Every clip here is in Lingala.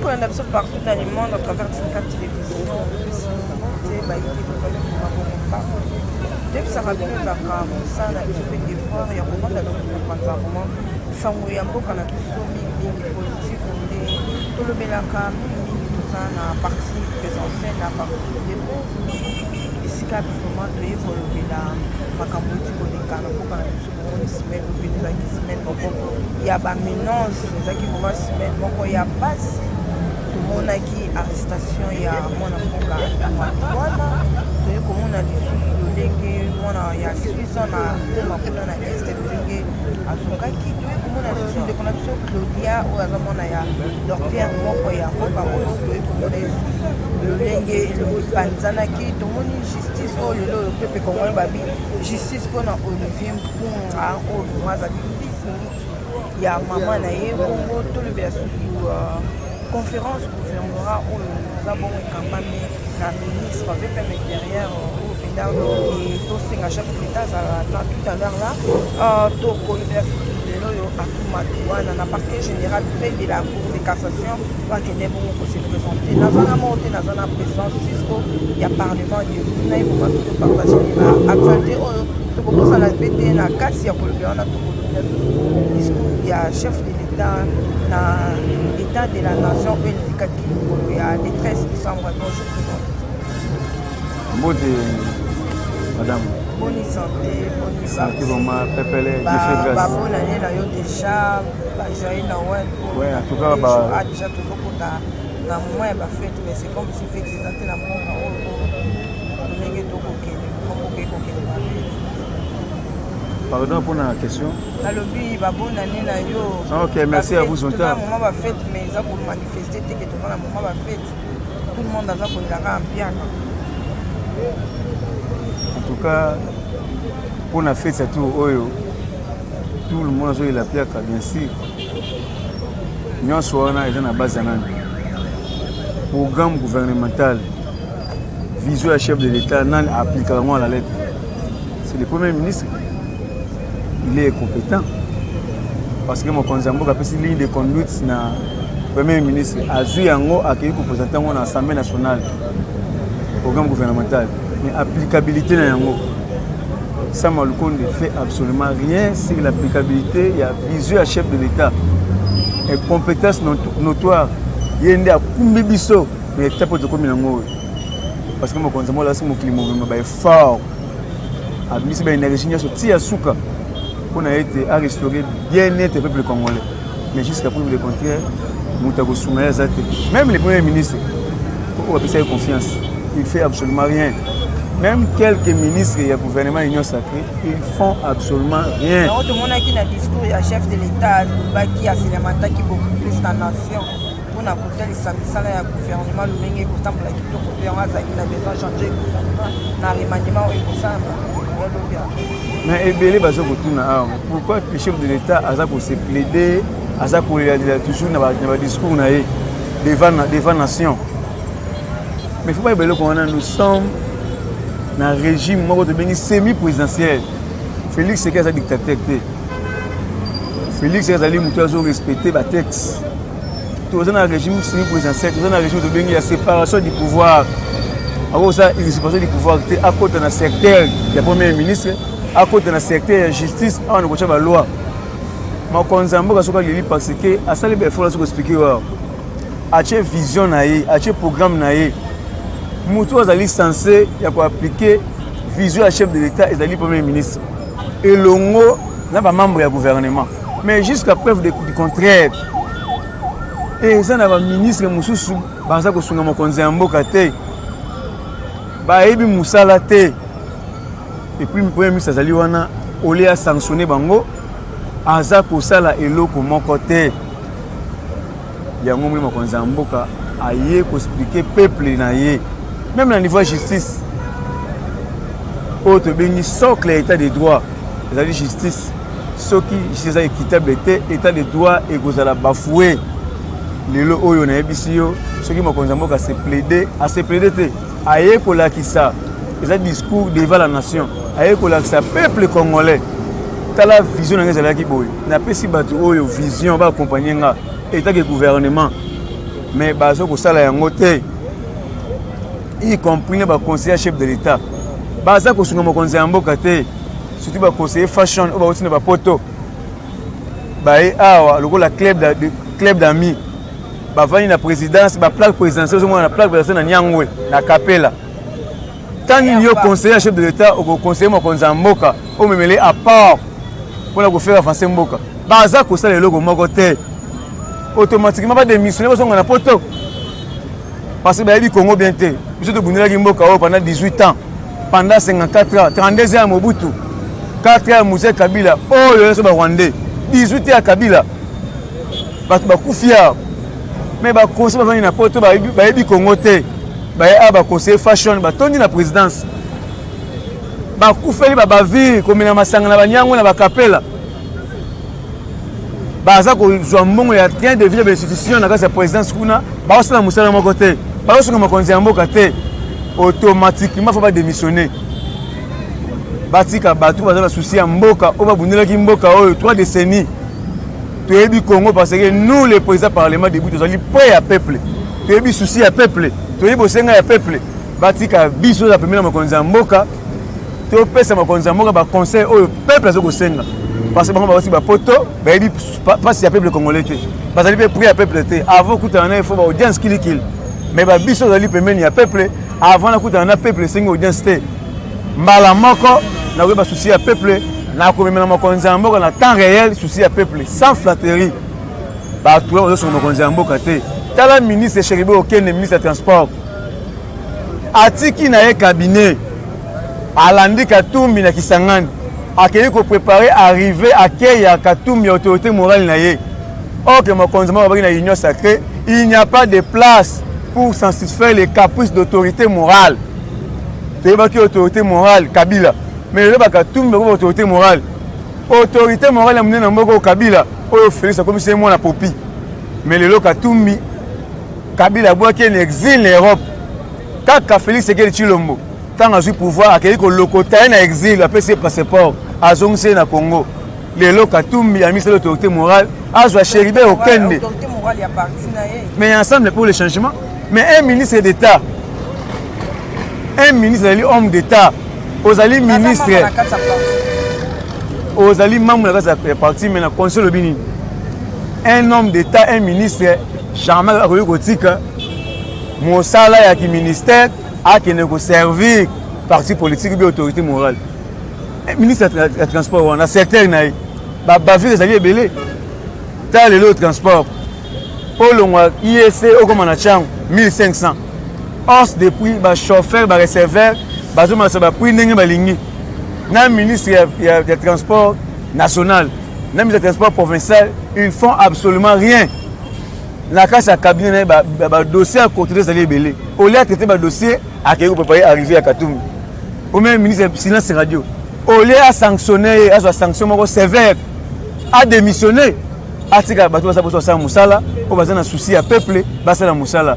partout dans le monde à travers 24 télévisions. Depuis ça rabine zaka musana bisope devoir ya kovanda kwanza vraiment sango ya mboka na biso mingi politique onde tolobelaka mingi toza na parti présentielle na parti de esika vraiment toye kolobela makambo eti koleka na mboka na biso bomoni semaine ope ezalaki semaine moko ya baménance ezalaki vraiment semaine moko ya basi tomonaki arrestation ya mwana mboka wana toye komona lisusu lolenge mwana ya suisse na koma kuna na este lolenge azokaki toye komona lisusu ndeko na biso Claudia oyo aza mwana ya docteur moko ya mboka oyo toye komona lisusu lolenge epanzanaki tomoni justice oyo lelo oyo pepe kongoli babi justice mpona Olivier Mpunga oyo azali fils ya mama na ye bongo tolobela susu conférence gouvernement où nous avons campagne la ministre avec un derrière au pédale et tout ce que chef de l'État tout à l'heure là tout à tout madouane na parquet général près de la cour de cassation va que des bons se présenter dans la montée dans la présidence Cisco il y a parlement de il faut pas tout partager la actualité tout commence à la péter na casse ya pour le on a tout discours il y a chef de l'État dans l'état de la nation et il y a des 13 décembre. Bonjour, Bonjour, madame. Bonne santé, bonne santé. Bonne année, là, déjà, joyeux Noël. Oui, en tout cas, déjà, tout le monde a moins fête, mais c'est comme si fête c'était la monde. Pardon pour la question. Bonne année, ok, merci à vous, Zonta. Maman va fête, mais ça pour manifester, que tout le monde va fête. Tout le monde a ça pour la bien. En tout cas, pour la fête, c'est tout. Tout le monde a la pierre, bien sûr. Nous sommes à la base de programme gouvernemental. Vision à chef de l'État, non appliquement à la lettre. C'est le Premier ministre. Il est compétent. Parce que mon Konzambo a fait une ligne de conduite na Premier ministre. Azui Yango a accueilli représentant de l'Assemblée nationale. Programme gouvernemental. Mais l'applicabilité de Yango. Ça m'a ne fait absolument rien sur l'applicabilité. Il y a vision à chef de l'État. Et compétence notoire. Il y a une Kumbibiso. Mais il y a pas de commun. Parce que mon Konzambo là, c'est mon climat fort. A mis une énergie sur à Souka. On a été à restaurer bien net le peuple congolais. Mais jusqu'à preuve le contraire, même les premiers ministres, pour appeler ça confiance, ils ne font absolument rien. Même quelques ministres et le gouvernement Union Sacrée, ils font absolument rien. Tout le monde a un discours, il y a chef de l'État, qui a cinématique qui beaucoup plus la nation. Pour la côté les samedis, il y a le gouvernement, le Mengue, le Tamboula, le gouvernement, il a besoin de changer dans les maniements et tout ça. Mais pourquoi le chef de l'État a pour se plaider, a pour toujours dans le discours devant la nation? Mais il ne faut pas oublier que nous sommes dans un régime semi-présidentiel. Félix Sekeza dictateur. Félix Sekeza a respecté le texte. Nous sommes dans un régime semi-présidentiel, nous sommes dans un régime de la séparation du pouvoir. Alors ça, il se passe du pouvoir à côté d'un secteur du Premier ministre, à côté d'un secteur de la justice, on a la loi. Mais quand on a parce que à ça, il faut expliquer à quelle vision, à quel programme, nous sommes censés appliquer vision à chef de l'État et le Premier ministre. Et l'ongo n'a pas membre du gouvernement. Mais jusqu'à preuve du contraire, et ça n'a pas ministre Moussou, parce que nous avons Baebi Moussala te. Et puis le Premier ministre Azali wana olé a sanctionné bango aza kosala eloko moko te. Yango mli makonza mboka aye ko expliquer peuple na ye. Même au niveau de justice. Autre bengi socle état de droit. Azali justice. Ce qui justice équitable état de droit et kozala bafoué. Lelo oyo na ebisiyo ce qui makonza mboka se plaider te. Aye kolakisa eza discours devant la nation aye kolakisa peuple congolais tala vision ngeza la kiboy na pesi batu oyo vision ba accompagner nga état de gouvernement mais bazo kosala yango te, y compris les conseillers chef de l'État. Baza kosunga mokonzi ya mboka te, surtout ba conseiller fashion ou ba otina ba poto. Bae awa lokola club d'amis. Ba vani na présidence, ba plaque présidentielle, au moins la plaque présidentielle na Nyangwe, na Kapela. Tant il y a conseiller chef de l'État ou conseiller mokonzi ya mboka, o memele à part pour la faire avancer mboka. Baza kosala le logo moko te. Automatiquement pas démissionner parce qu'on a poto. Parce que bayebi Congo bien te. Biso to bundela ki mboka pendant 18 ans. Pendant 54 ans, 32 ans à Mobutu, 4 ans à Moussa Kabila, oh le reste Rwandais, 18 ans à Kabila. Ba kufia. Mais ba conseil ba na poto ba yebi Congo te. Ba conseiller fashion ba tondi na présidence. Ba kufeli ba vie comme na masanga na banyango na ba kapela. Baza ko zwa mbongo ya train de vie de l'institution na sa présidence kuna, ba osala musala moko te. Ba osala mokonzi ya mboka te. Automatiquement faut pas démissionner. Batika batu baza na souci ya mboka, o ba bundela ki mboka oyo 3 décennies. Toyebi Congo parce que nous les présidents parlement debout tozali prêt à peuple. Toyebi souci ya peuple. Toyebi bosenga ya peuple. Batika biso za premier mokonzi ya mboka. To pesa mokonzi ya mboka ba conseil oyo peuple azo kosenga. Parce que bango ba aussi ba poto, ba yebi pas si ya peuple congolais te. Bazali pe prêt à peuple te. Avant kutana il faut ba audience kilikili. Mais ba biso zali pemeni ya peuple. Avant la coupe na peuple singo audience te mbala moko na ba souci ya peuple na ko memela mokonzi ya mboka na temps réel souci ya peuple sans flatterie ba tout on sur mokonzi ya mboka te tala ministre Cheribe Okene ministre des transports atiki na ye cabinet alandi Katumbi na Kisangani akeli ko préparer arriver accueil ya Katumbi autorité morale na ye OK mokonzi mboka ba na union sacrée il n'y a pas de place pour satisfaire les caprices d'autorité morale. Tu es qui autorité morale, Kabila. Mais le Katumbi est autorité morale. Autorité morale, il y a un Kabila. Oh, Félix, comme c'est moi la popi. Mais le Katumbi, Kabila, il y a un exil en Europe. Quand Félix est Chilombo, quand il a eu pouvoir, il y a un locotaire en exil, après ses passeports, à Zongse na Congo. Le Katumbi a mis l'autorité morale, à Cheribe Okene. L'autorité morale, il y a parti. Mais ensemble pour le changement. Mais un ministre d'État, homme d'État, aux alliés ministres, aux alliés membres de la partie, mais dans le conseil de Bini, un homme d'État, un ministre, jamais à Kotika, mon salaire qui ministère, a qui ne servir parti politique ou autorité morale. Un ministre de transport, on a secteur, bavir les alliés belés, tel est le transport. Pour le mois, IEC, au comme on a 1500. Hausse de prix, chauffeur, receveur, prix le ministre des Transports national, le ministre des Transports provincial, ils font absolument rien. La casse à cabinet, le dossier à côté des alliés belés. Au lieu de traiter le dossier, à qui vous pouvez arriver à Katumbi. Au même ministre de Silence Radio. Au lieu de sanctionner, à sanction sévère, à démissionner. Atika bato basa boso sa musala o bazana souci ya peuple basa na musala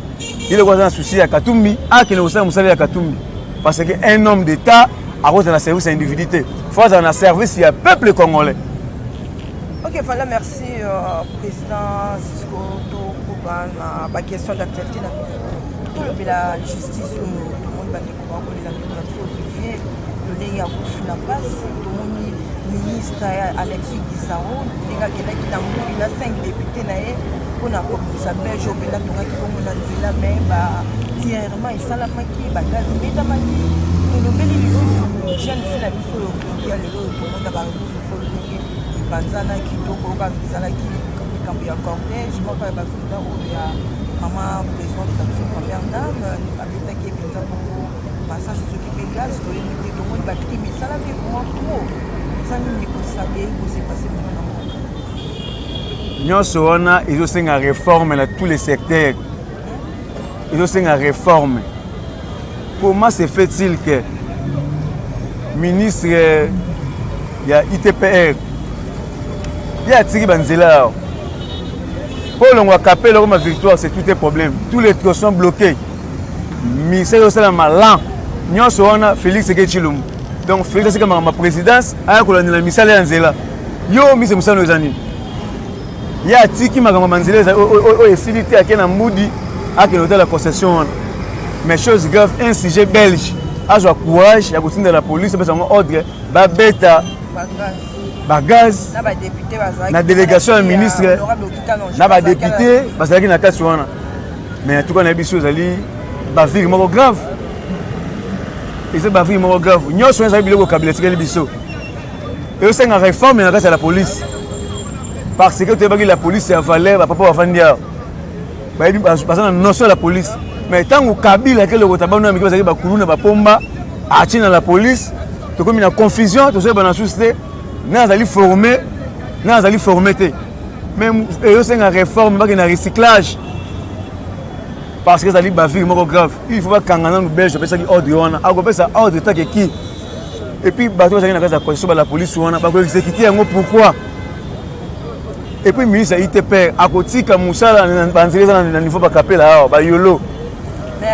ile kwa zana souci ya Katumbi akene bosa musala ya Katumbi parce que un homme d'état a cause de la service individualité faut dans la service ya peuple congolais. OK, voilà, merci président Cisco Tokuban ba question d'actualité na tout le la justice tout le monde va découvrir la Olivier donner ya la passe tout le monde ministre Alexis Gisaro, il a 5 députés pour la commission belge, il a mais tièrement il salamaki, bagage métamaki, le bel jeune fille la mission qui a le lot pour le monde à Banzana qui doit Banzana qui a cortège, je ne sais pas si maman présidente de la première dame, avec qui est pour massage sur qui Bégas, tout le monde va crier, mais ça l'a fait vraiment trop. Nyonso wana izosenga réforme dans tous les secteurs. Izosenga réforme. Comment se fait-il que ministre ya ITPR ya tiki banzela pour le Kapela comme victoire c'est tout un problème. Tous les trucs sont bloqués. Ministère de la malan. Nyonso wana Félix Sekechilum. Donc Félix c'est comme ma présidence a colonel la misala ya nzela yo mise musano ezani ya tiki makambo manzela o efilité akena mudi qui noté la concession. Mais chose grave, un sujet belge a le courage, il y a beaucoup de la police, il y a un ordre, bêta, gaz, la délégation du ministre, la député, parce qu'il y a une casse. Mais en tout cas, il y a des choses vraiment graves. Et c'est vraiment grave. Nous sommes en cabinet de l'Ibiso. Et aussi, il y a une réforme dans la police. Parce que la police est en valeur, papa va vendre. Parce que non seulement la police. Mais tant que Kabila que le Rotabano qui va dire Bakuluna Bapomba a dans la police, tu comme une confusion, tu sais dans la société, n'a allé former, même eux c'est une réforme, pas une recyclage. Parce que ça dit bavir vraiment grave. Il faut pas kangana nous belge, ça dit ordre on a ko ça ordre ta qui. Et puis bateau ça na casa constitution la police on a pas ko exécuter yango pourquoi. Et puis ministre ITP à kotika musala na niveau ba kapela ba yolo.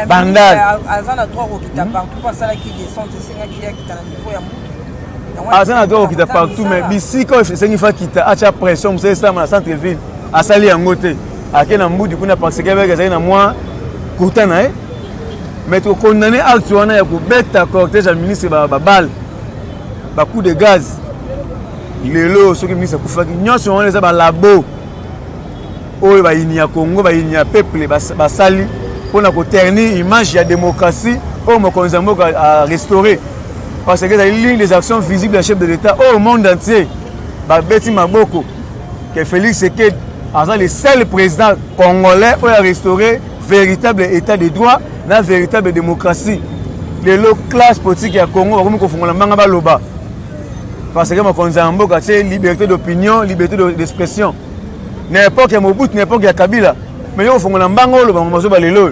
Bandal. Azana droit qui t'a partout pas ça qui descend c'est qui est dans niveau ya. Azana droit qui t'a partout mais bisi quand c'est une fois qui t'a acha pression c'est ça dans centre ville à sali yango te. Akena mbudi kuna parce que avec ça na moi kutana mais tu condamné acte wana ya kubeta cortège al ministre ba balle ba coup de gaz. Lelo soki ministre kufaki nyonso wana za ba labo oyo ba inia Congo ba inia peuple ba sali pour na ko ternir image ya démocratie au mokonzi mboka à restaurer parce que ça ligne des actions visibles du chef de l'État au monde entier ba beti maboko que Félix Tshisekedi est le seul président congolais qui a restauré véritable état de droit la véritable démocratie les classe politique ya Congo comme ko fongola manga ba loba parce que mokonzi mboka c'est liberté d'opinion liberté d'expression n'importe quel Mobutu n'importe quel Kabila mais yo fongola mbango loba mozo ba lelo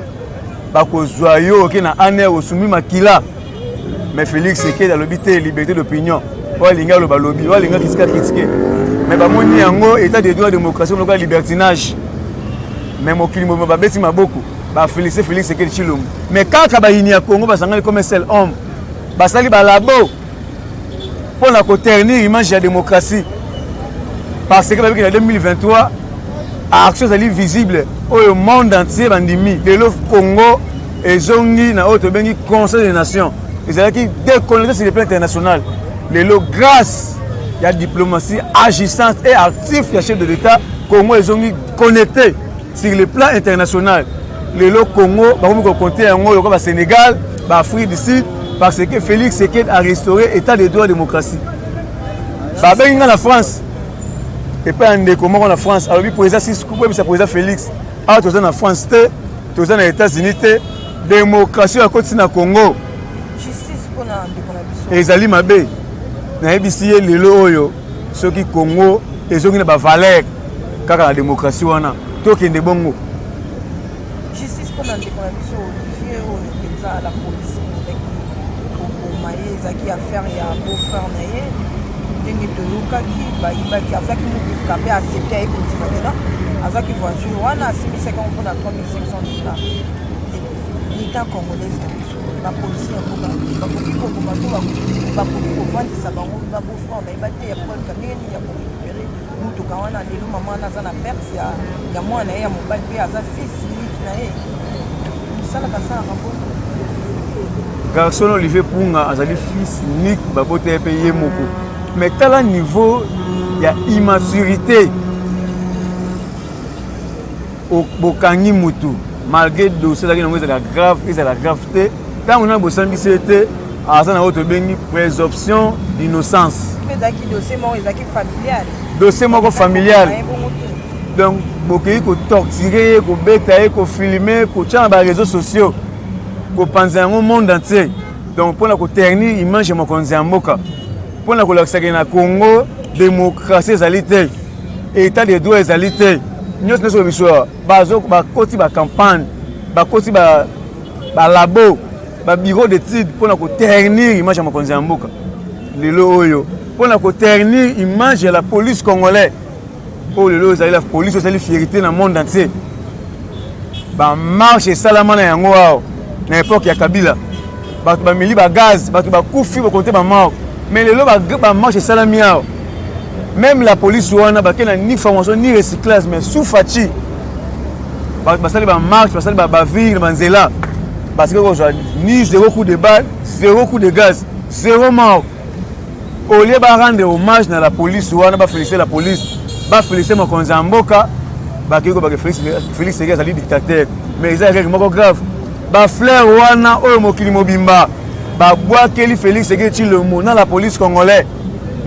ba ko zoyo ki na ane osumi makila mais Félix Tshisekedi a l'obité liberté d'opinion wa linga loba lobi wa linga critiquer mais ba moni yango état de droit démocratie local libertinage mais mokili mo ba beti maboko ba Félix Tshisekedi Tshilombo mais kaka ba ini ya Congo ba sangali comme seul homme ba sali ba labo pour la ternir image de la démocratie parce que en 2023 action est visible au monde entier bandimi le Congo et zongi na autre bengi Conseil des Nations ils ont qui déconnecté sur le plan international le grâce il y a diplomatie agissante et actif il y a chef de l'État Congo et zongi connecté sur le plan international le Congo ba ko compter yango le Sénégal ba Afrique du Sud parce que Félix Tshisekedi a restauré l'état de droit et démocratie. Bah ben la France et pas en comment la France alors président président Félix a tous en France tous en États-Unis démocratie à côté na Congo. Justice pour na ezali mabe na ebisi lelo oyo soki Congo ezoki na ba valeur kaka la démocratie wana to kende bongo. Justice pour na déclaration Olivier au la police. Qui a fait un beau-frère naïe, qui a fait qu'il a accepté et continué là. Avec qui voiture, on a 6500 pour la 3500 $. L'État congolais, la police est un garçon Olivier Punga azali fils unique babote payé moko mais tel niveau il y a immaturité au bokangi mutu malgré dossier là qui est grave et c'est la gravité tant on a besoin de c'était à ça na autre bengi présomption d'innocence mais daki dossier mo ezaki familial dossier moko familial donc bokangi ko torturer ko beta ko filmer ko tcha ba réseaux sociaux pour penser au monde entier donc pour la ternir image de mokonzi mboka pour la kolakisaka na Congo démocratie ezalité état de droit ezalité nyonso nyonso biso bazo bakoti ba campagne bakoti ba labo ba bureau d'études pour la ternir image de mokonzi mboka lelo oyo pour la ternir image de la police congolaise oh lelo ezali la police ezali fierté dans le monde entier ba marche salama na yango wao na époque ya Kabila bato ba mili ba gaz bato ba kufi ba côté ba mort mais lelo ba marche salami yao même la police wana ba kena ni formation ni recyclage mais sous fachi basali ba marche basali ba ville banzela parce que aujourd'hui ni 0 coup de balle 0 coup de gaz 0 mort au lieu de rendre hommage à la police ou à féliciter la police féliciter mokonzi ya mboka bakiko Félix Tshisekedi azali dictateur mais eza vraiment grave ba fleur wana oyo mokili mobimba ba bwakeli Félix Tshisekedi Tshilombo na la police congolais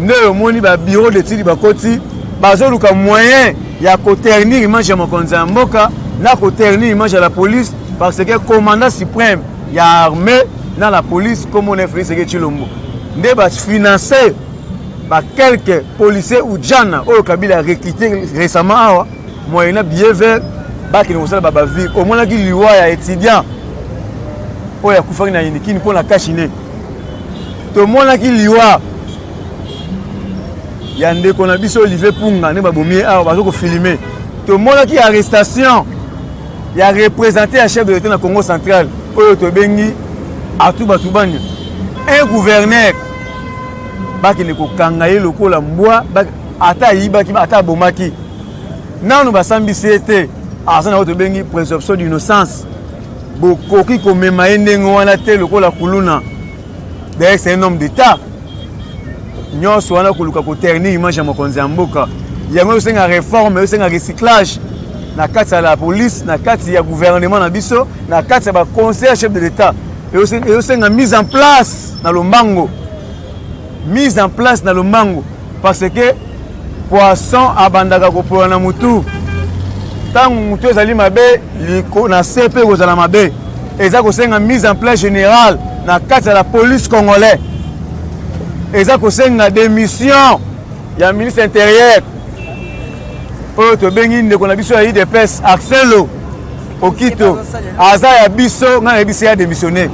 nde omoni ba bureau d'études bakoti bazoluka moyen ya koternir image ya mokonzi ya mboka na koternir image ya la police parce que commandant suprême ya armée na la police comme on est Félix Tshisekedi Tshilombo nde ba financer ba quelques policiers ou jana oyo Kabila recruté récemment awa moyena billet vert baki ni kosala ba vie au moins ki liwa ya étudiant oyo akufaki na yindikini mpona kashine to mona ki liwa ya ndeko na biso Olivier Punga ne babomi awa bazoko filmer to mona ki arrestation ya représenté à chef de l'État na Congo central oyo to bengi Atuba Tubanya un gouverneur baki ne kokanga ye lokola mbwa ata yibaki ata bomaki nanu basambisi ete azana oyo to bengi présomption d'innocence bokoki komema ye ndenge wana te lokola kuluna d'ailleurs c'est un homme d'état nyonso wana koluka koternir image ya mokonzi ya mboka yango osenga réforme osenga recyclage na kati ya la police na kati ya gouvernement na biso na kati ya ba conseiller chef de l'état osenga mise en place na lombango parce que poisson abandaka kopola na mutu tangu mutu ezali mabe na sepe kozala mabe eza kosenga mise en place générale na kati ya la police congolais eza kosenga démission ya ministre intérieur oyo tobengi ndeko na biso ya IDPS Axelo Okito aza ya biso nga na biso ya démissionné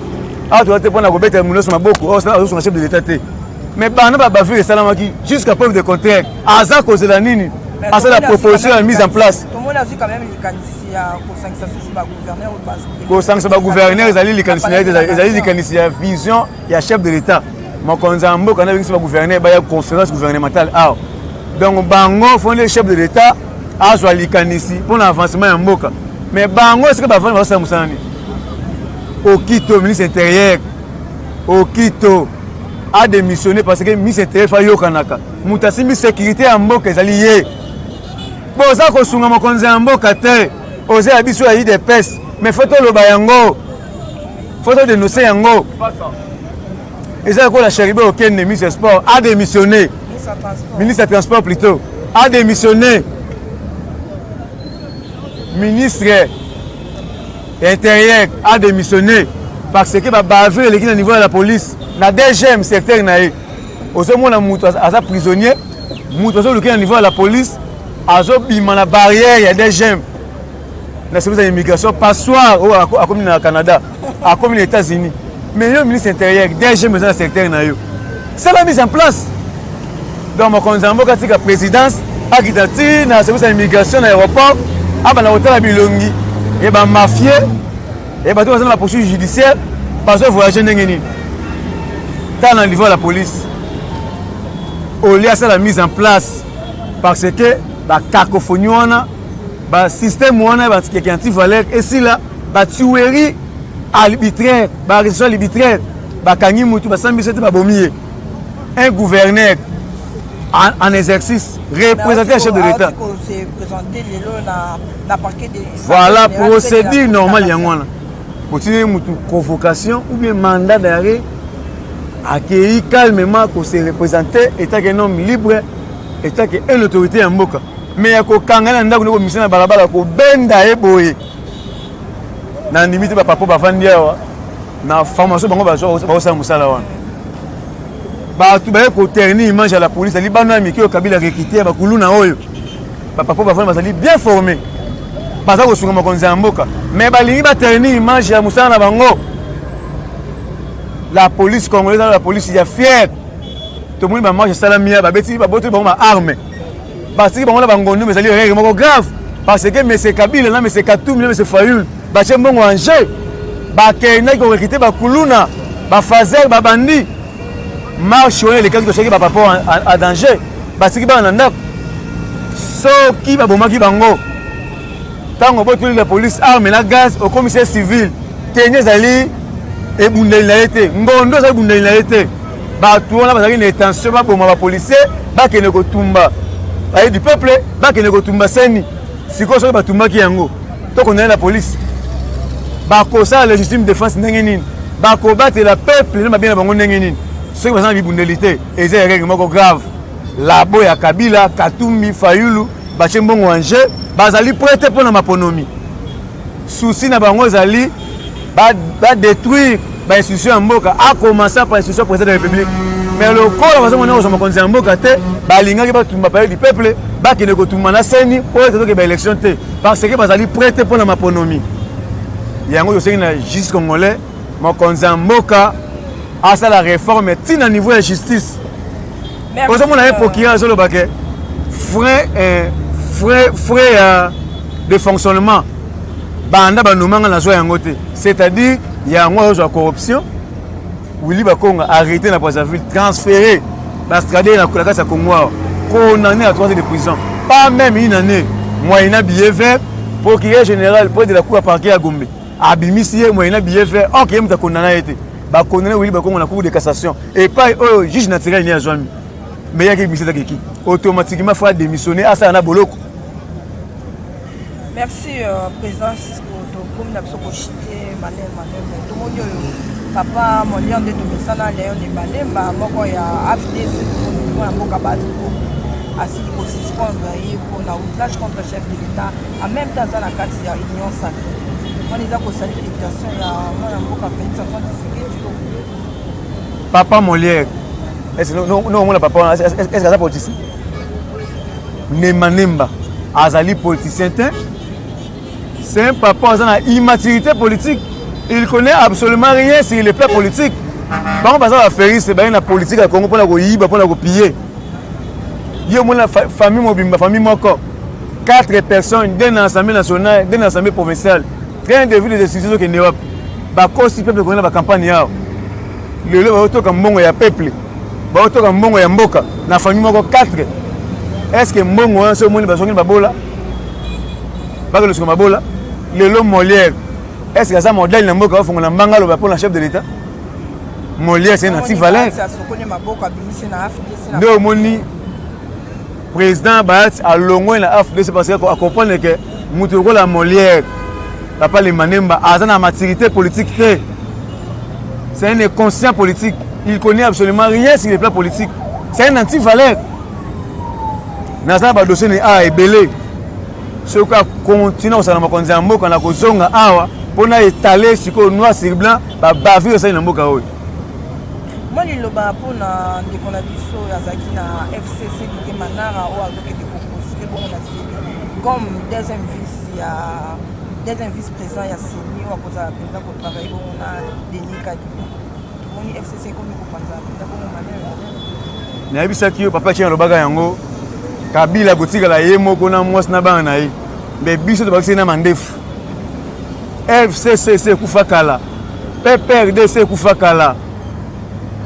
awa toza te mpona kobeta munoso maboko azosonga chef de l'état te mais bana babavire esalamaki jusqu'à preuve de contraire aza kozela nini asa la proposition ya mise en place kosangisa bagouverneur ezali likanisi ya vision ya chef de l'état mokonzi ya mboka na bengisi bagouverneur baya conférence gouvernementale awa donc bango fondé chef de l'état azwa likanisi mpona avancement ya mboka mais bango esika bavandi bazosala mosala nini Okito ministre intérieur Okito a démissionné parce que ministre intérieur fa yokanaka mutu asimbi sécurité ya mboka ezali ye boza kosunga mokonzi ya mboka te oza ya biso ya IDPS mais faut toloba yango faut todénoncer yango eza lokola Cheribe Okende ministre sport a démissionné ministre des transports plutôt a démissionné ministre intérieur a démissionné parce que bavire eleki na niveau de la police na deuxième secteur na ye ozomona mutu aza prisonnier mutu azoluki na niveau de la police azobima na barrière ya deuxième na service ya immigration passoire oyo akomi na Canada akomi na États-Unis mais yo ministre intérieur deuxième eza na secteur na yo c'est la mise en place donc mokonzi ya mboka tika présidence akita ti na service ya immigration na aéroport abana kotala bilongi et ba mafieux et ba to bazana la poursuite judiciaire parce que voyager ndenge nini dans le niveau de la police au lieu de la mise en place parce que la cacophonie wana ba système wana ba qui anti-valeur et si là ba tuerie arbitraire ba arrestation arbitraire ba kangi mutu ba sambisete ba bomier un gouverneur en exercice représenté le chef de l'État. Voilà, procédure normale yango pour une convocation ou bien mandat d'arrêt accueilli calmement pour se représenter état qu'un homme libre état qu'une autorité en mboka mais ya ko kangana ndako ko misana balabala ko benda eboye na limite ba papa bavandi awa na formation bango ba sa musala wana bato baye koternir image à la police ali bana miki o Kabila rekité ba kuluna oyo ba papa bavandi bazali bien formé baza kosunga mokonzi ya mboka mais balingi baternir image ya musala na bango. La police congolaise, la police est fière. Tout le monde va manger salamia, babeti, baboto, ba arme. Parce que bango bangondo mais ça est vraiment grave parce que monsieur Kabila là monsieur Katum là monsieur Fayoul ba chembongo anje ba kena ko rekité ba kuluna ba fazer ba bandi marche les cas que ba rapport à danger parce que ba nanda so ki ba bomaki bango Tant que la police arme la gaz au commissaire civil, tenez ali et bundel na été. Ngondo ça bundel na été. Ba tout on a pas une intention ba pour ma policier, ba que ne ko tumba. Ba du peuple, ba que ne ko tumba seni. Si ko so ba tumba ki yango. To connaît la police. Ba ko ça la justice défense ndengeni. Ba ko battre la peuple, na bien bango ndengeni. Ce qui va bibundelité et c'est règlement grave. La boya Kabila, Katumbi, Fayulu, Bachembongo Anje, bazali prêté pour la maponomie. Souci na bango zali ba détruire ba institution mboka a commencer par institution président de la République. Mais le corps va se monter au conseil mboka te ba linga ki ba tumba pa du peuple ba ki ne ko tumba na seni pour que ba élection te parce que bazali prêté pour la maponomie. Yango yo sengi na justice congolais mo conseil mboka à ça la réforme tina niveau de justice. Pour ça, on a un procureur sur le baquet. Frais de fonctionnement. C'est-à-dire, il y a un corruption. Willy Bakonga a arrêté la Brazzaville, transféré la Stradé dans la Casa Congo, condamné à 3 ans de prison. Pas même une année. Moi, il y a un billet vert, procureur général, pour de la cour à parquet à Gombe. Abimissier, moi, il y a un billet vert, ok, il y a condamné. Ba condamné Willy Bakonga la cour de cassation. Et pas au juge naturel ni à Joami. Mais il y a quelqu'un qui automatiquement faut démissionner à ça en a boloko. Merci président Cisco comme n'a pas chité malem tout le monde papa mon lien de domesana léon de malem moko ya AFD c'est pour mboka batu assis pour suspendre pour la outrage contre le chef de l'État en même temps ça la carte ya union sacrée on les a pour saluer l'éducation ya moi mboka Félix Antoine Tshisekedi papa Molière. Est-ce que non on a papa est-ce que ça politicien Nemba azali politicien c'est un papa qui a une immaturité politique. Il connaît absolument rien sur le plan politique. Par exemple, la férie, c'est la politique à Congo pour la goïba, pour la piller. Il y a une famille mobile, famille moko. 4 personnes d'une assemblée nationale, d'une assemblée provinciale. Rien de vu les décisions qui n'ont pas. Si le peuple connaît la campagne, le auto comme bon ya peuple, auto comme bon ya mboka, na famille moko 4. Est-ce que mbongo c'est monde basongi babola? Pas que le soit babola. Le lot Molière. Est-ce que ça modèle na mboka fonga na mbangalo pour la chef de l'État? Molière c'est un anti-valeur. De moni président Baat a longo na AFD c'est parce que à comprendre que mutuko la Molière papa le Manemba a une maturité politique. C'est un inconscient politique. Il connaît absolument rien sur le plan politique. C'est un anti-valeur. Dans ce dossier a ébélé. Ce qui continue à se mboka na kozonga awa pour étaler ce qu'on noir sur blanc ba bavir ça na mboka oyo. Moi li loba pona ndeko na biso yazaki na FCC de Manara o azoke de proposer bon na comme deuxième vice-président ya Seni wa koza penda ko travailler bon na Denis Kadima. Moni FCC comme ko panza ndako mo Manara. Na bisaki yo papa tient lobaka yango Kabila gotika la yemo kona mwasi na bana na ye. Mais biso to bakisi na mandefu. FCC kufa kala. PPRD kufa kala.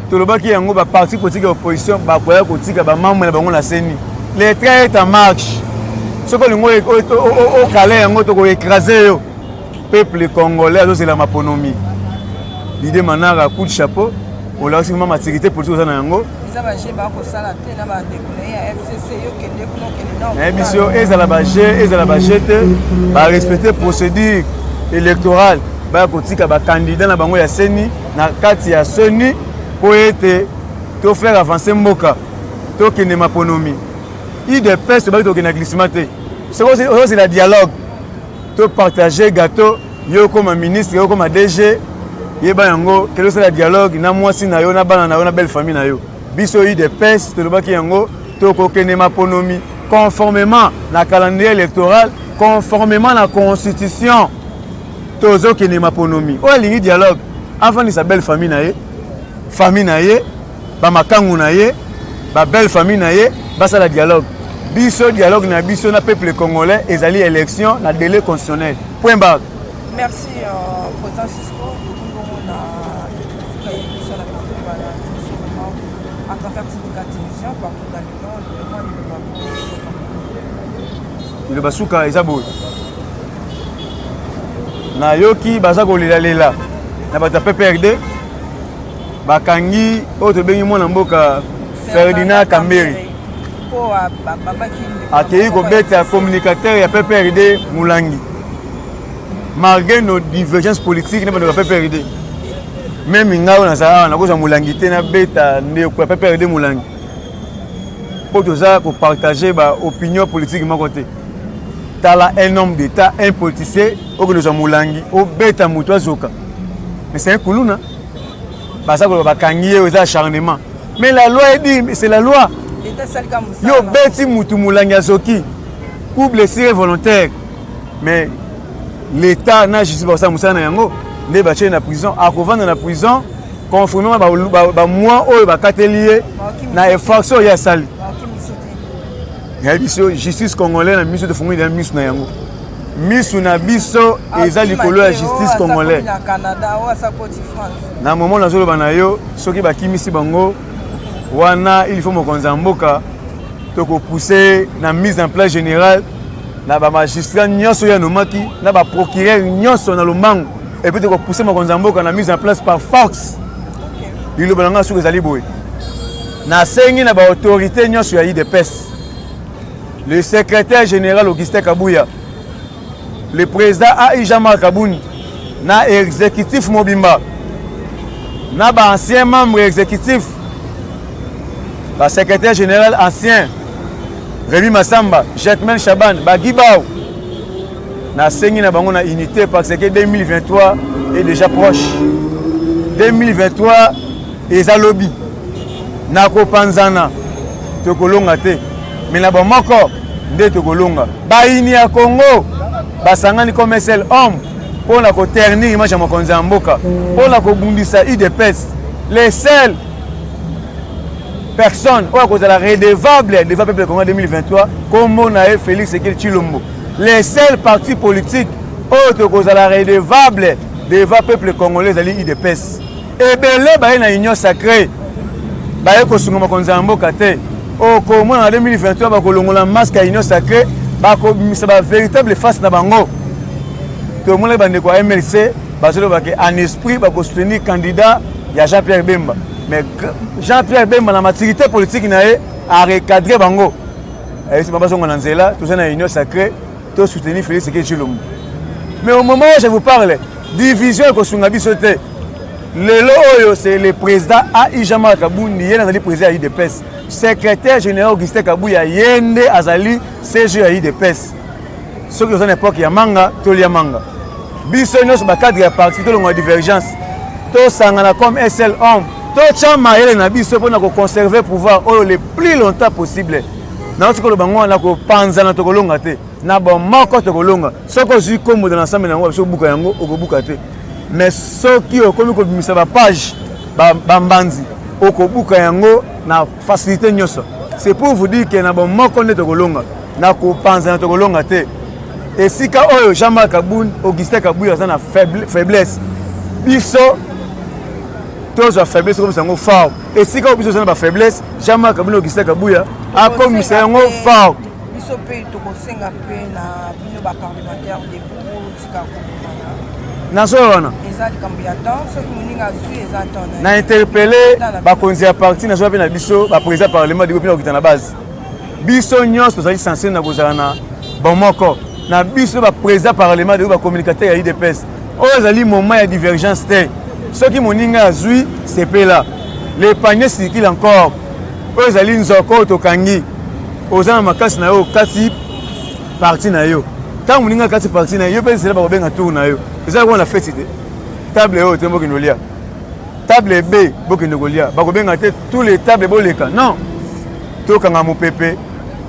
To lobaki yango ba parti politique opposition ba koya kotika ba membre na bango na Seni. Les trains est en marche. Ce que lingo au calé yango to ko écraser yo. Peuple congolais c'est la maponomie. L'idée Manara coup de chapeau. On l'a aussi vraiment maturité politique na yango. Émission ezala bajete ba respecter procédure électorale ba kotika ba candidat na bango ya Seni na kati ya Seni pour être to faire avancer mboka to kene maponomie IDPS ba to kene glissement c'est la dialogue to partager gâteau yo comme ministre yo comme DG yeba yango kelo c'est la dialogue na mwasi na yo na bana na yo na belle famille na yo biso IDPS to lobaki yango to ko kene maponomie conformément à calendrier électoral, conformément à la constitution, tozo kene maponomie. O lingi dialogue, avant de sa belle famille naie, ba makangu naie, ba belle famille naie, ba ça la dialogue. Biso dialogue na biso na peuple congolais ezali élection na délai constitutionnel. Point barre. Merci président Cisco à travers cette télévision partout dans le monde. Le basuka ezabo na yoki baza kolela na bato ya PPRD bakangi oyo tobengi mwana mboka Ferdinand Kamberi akei kobeta communicateur ya PPRD Mulangi malgré nos divergences politiques na bato ya PPRD même ngao na sala na koza Mulangi te na beta ndeko ya PPRD Mulangi po toza ko partager ba opinion politique moko te tala un homme d'état un politicien au que Mulangi au beta muto azoka mais c'est un kuluna basa ko bakangi aux acharnements mais la loi est dit c'est la loi yo beti mutu Mulangi azoki pour blessure volontaire mais l'état na justice ba sa musana yango ne ba na prison a kovanda na prison conformément ba moi oyo ba katelier na effraction ya sali ya biso justice congolaise na miso de fongi na miso na yango miso na biso eza likolo ya justice congolaise na Canada ou sa Côte France na moment na zolo bana yo soki bakimisi bango wana il faut mokonza mboka to ko pousser na mise en place générale na ba magistrat nyonso ya nomaki na ba procureur nyonso na lomango et puis to ko pousser mokonza mboka na mise en place par force il balanga sur ezali boy na sengi na ba autorité nyonso ya IDPS le secrétaire général Augustin Kabouya, le président Aïjama Kabouni, na exécutif Mobimba, na ba ancien membre exécutif, ba secrétaire général ancien Rémi Massamba, Jacquemin Chaban, ba Gibao, na sengi na bango na unité parce que 2023 est déjà proche. 2023 est à lobby. Na ko panzana to kolonga te. Mais na bomoko nde to kolonga baini ya Congo basangani comme seul homme pour la ko ternir image ya mokonzi ya mboka pour la ko bundisa IDPS les seules personnes oyo kozala redevable devant peuple Congo 2023 comme on a Félix Sekeli Tshilombo les seuls partis politiques oyo to kozala redevable devant peuple congolais ali IDPS ebele baye na union sacrée baye ko sunga mokonzi ya mboka te au comment en 2023 ba kolongola masque à union sacrée ba ko misa ba véritable face na bango to mo le bande ko MLC ba solo ba ke en esprit ba ko soutenir candidat ya Jean-Pierre Bemba mais Jean-Pierre Bemba na maturité politique na a recadrer bango et c'est pas besoin on nzela tout ça na union sacrée to soutenir Félix Sekeli Tshilombo mais au moment où je vous parle division ko sunga bisote lelo oyo c'est le président Aïjama Kabouni yena le président IDPS secrétaire général Augustin Kabouya yende azali CG ya IDPS soki aux époque ya manga tolia manga biso nyonso ba cadre ya parti to longa divergence to sangana comme un seul homme to chama ele na biso pona ko conserver pouvoir oyo le plus longtemps possible na otiko lo bango na ko panzana to kolonga te na ba moko to kolonga soko zui kombo dans ensemble nango so buka yango okobuka te mais soki okomi ko bimisa ba page ba mbanzi okobuka yango na facilité nyonso c'est pour vous dire que na bon moko ne to kolonga na ko panza na to kolonga te et sika oyo Jean-Marc Kabouni Augustin Kabouya za na faiblesse biso tozo faiblesse comme sango fort et sika biso za na ba faiblesse Jean-Marc Kabouni Augustin Kabouya a comme sango fort biso pe to ko senga pe na bino ba parlementaire de pour tika ko Nazona na interpellé bakonzi ya parti nazo pe na biso ba président parlement de pe na base biso nyonso tozali censé na kozala na bomoko na biso ba président parlement de ba communicateur ya IDPS oyo ezali moment ya divergence te soki moninga azui c'est pe là le panier circule encore oyo ezali nzoko tokangi ozana makasi na yo kasi parti na yo tant moninga kasi parti na yo pe c'est là ba benga tour na yo eza ko na fête te table haute mboki nolia table B boki nolia ba ko benga te tous les tables boleka non to kanga mopepe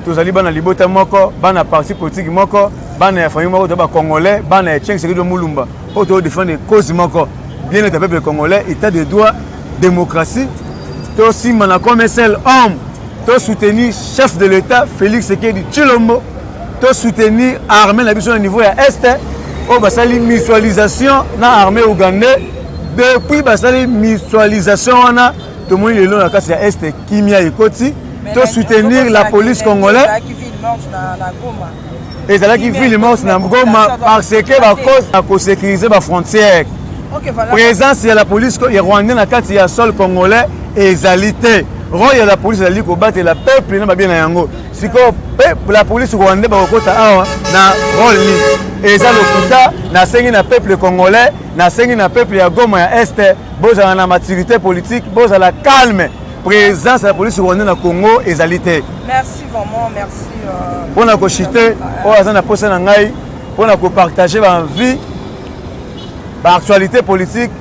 to zali bana libota moko bana parti politique moko bana ya famille moko to ba congolais bana ya Tchèque Sekido Mulumba auto défendre cause moko bien le peuple congolais état de droit démocratie to simana comme un seul homme to soutenir chef de l'état Félix Sekeli Tshilombo to soutenir armée na biso au niveau ya est au basali mutualisation na armée ougandais depuis basali mutualisation wana to moi le long la casse ya est kimia ekoti to soutenir la police congolaise ezalaki ville morte na Goma parce que bakoze na kosécuriser bafrontière. Présence ya la police ya rwandais na kati ya sol congolais ezali te. Roi ya la police ezali kobatela peuple na babie na yango. Sikoyo la police rwandais bakokota awa na rôle ni eza lokuta nasengi na peuple congolais, nasengi na peuple ya Goma ya este bozala na maturité politique, bozala calme. Présence de la police rwandaise na Congo ezali te. Merci vraiment, merci. Pour na kochite, o azana posa na ngai, pour na ko partager ba vie, ba actualité politique,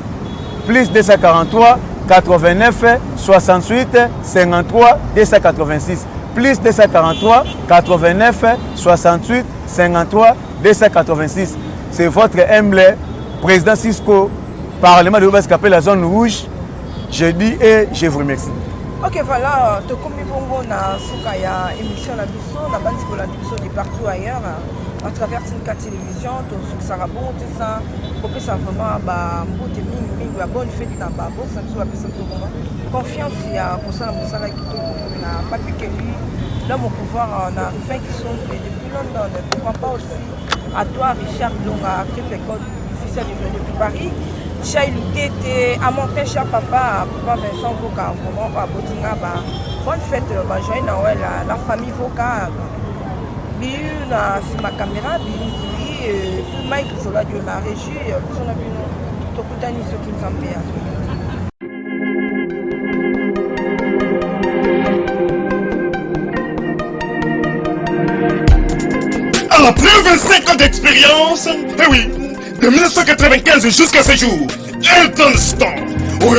plus 243 89 68 53 286, plus 243 89 68 53 286. C'est votre humble président Cisco, Parlement de l'Ouest qui appelle la zone rouge. Je dis et je vous remercie. Ok, voilà, tu comme bongo na suka ya émission na biso na bandi ko la biso de partout ailleurs à travers Tinka télévision to suka sarabo tout ça pour que ça vraiment ba mbote mingi ba bonne fête na ba bon ça nous appelle ça comment confiance ya pour ça musala kitoko na pas que lui l'homme au pouvoir na fin qui sont depuis London. Pourquoi pas aussi à toi Richard Longa qui est l'école officielle de Paris. Chailou Tété, à mon père, cher papa, papa Vincent Voka, vraiment, à Botinga, bonne fête, joyeux Noël, la famille Voka. Biu, c'est ma caméra, Biu, Mike, Zola, Dieu m'a régi, son abinon, Tokutani, ce qui nous en Après 25 ans d'expérience, eh oui, de 1995 jusqu'à ce jour, Eltonston,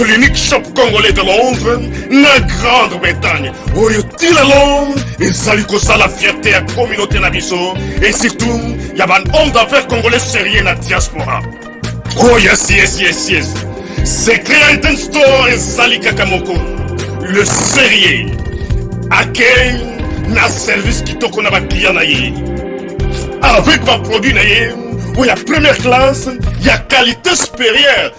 l'unique shop congolais de Londres, la Grande-Bretagne, où il la Londres, et salut ça la fierté à la communauté Nabiso, et surtout, il y a un homme d'affaires congolais sérieux dans la diaspora. Oh yes, yes, yes, yes. C'est créé Eltonston et Sali Kakamoko, le sérieux, à quel na service qui toko na ba client na ye. Avec ma produit, il y a première classe, il y a qualité supérieure.